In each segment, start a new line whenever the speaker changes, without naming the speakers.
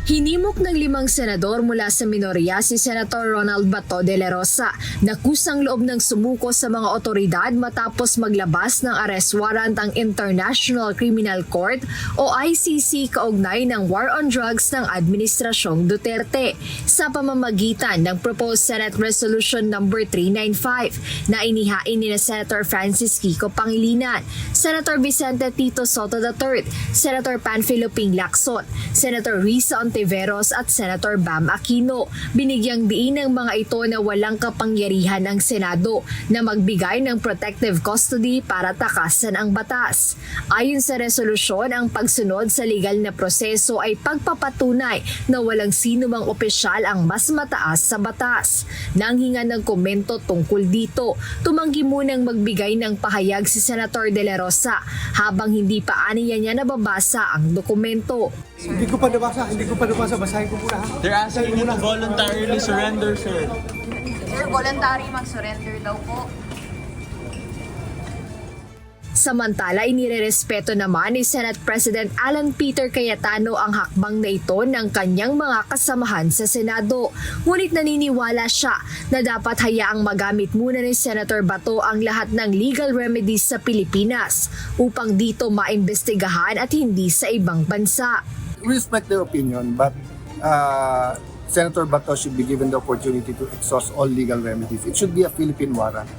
Hinimok ng 5 senador mula sa minorya si Senator Ronald Bato de la Rosa na kusang loob ng sumuko sa mga otoridad matapos maglabas ng arrest warrant ang International Criminal Court o ICC kaugnay ng war on drugs ng Administrasyong Duterte sa pamamagitan ng Proposed Senate Resolution No. 395 na inihain ni Senator Francis Kiko Pangilinan, Senator Vicente Tito Soto III, Senator Panfilo Ping Lacson, Senator Risa Ontiveros at Senator Bam Aquino. Binigyang diin ng mga ito na walang kapangyarihan ang Senado na magbigay ng protective custody para takasan ang batas. Ayon sa resolusyon, ang pagsunod sa legal na proseso ay pagpapatunay na walang sino mang opisyal ang mas mataas sa batas. Nang hinga ng komento tungkol dito, tumanggi munang magbigay ng pahayag si Senator De La Rosa habang hindi pa aniya niya nababasa ang dokumento.
Hindi ko pa nabasa, basahin ko muna ha.
They're asking you to voluntarily surrender, sir.
Sir, voluntary mag-surrender daw po.
Samantala, inirerespeto naman ni Senate President Alan Peter Cayetano ang hakbang na ito ng kanyang mga kasamahan sa Senado. Ngunit naniniwala siya na dapat hayaang magamit muna ni Senator Bato ang lahat ng legal remedies sa Pilipinas upang dito maimbestigahan at hindi sa ibang bansa.
We respect their opinion, but Senator Bato should be given the opportunity to exhaust all legal remedies. It should be a Philippine warrant.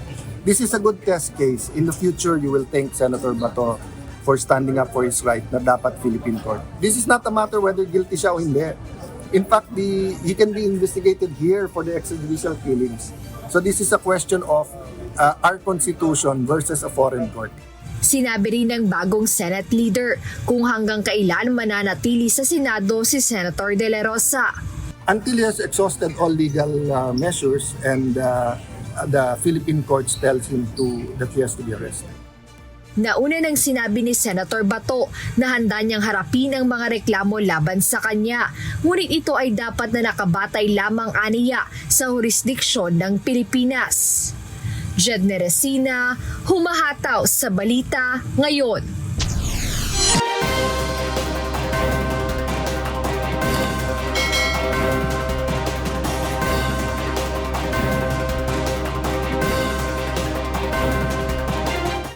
This is a good test case. In the future, you will thank Senator Bato for standing up for his right na dapat Philippine court. This is not a matter whether guilty siya o hindi. In fact, he can be investigated here for the extrajudicial killings. So this is a question of our constitution versus a foreign court.
Sinabi rin ng bagong Senate leader kung hanggang kailan mananatili sa Senado si Senator De La Rosa.
Until he has exhausted all legal measures and the Philippine courts tells him that he has to be arrested.
Nauna nang sinabi ni Senator Bato na handa niyang harapin ang mga reklamo laban sa kanya. Ngunit ito ay dapat na nakabatay lamang aniya sa jurisdiksyon ng Pilipinas. Jedne Resina, humahataw sa balita ngayon.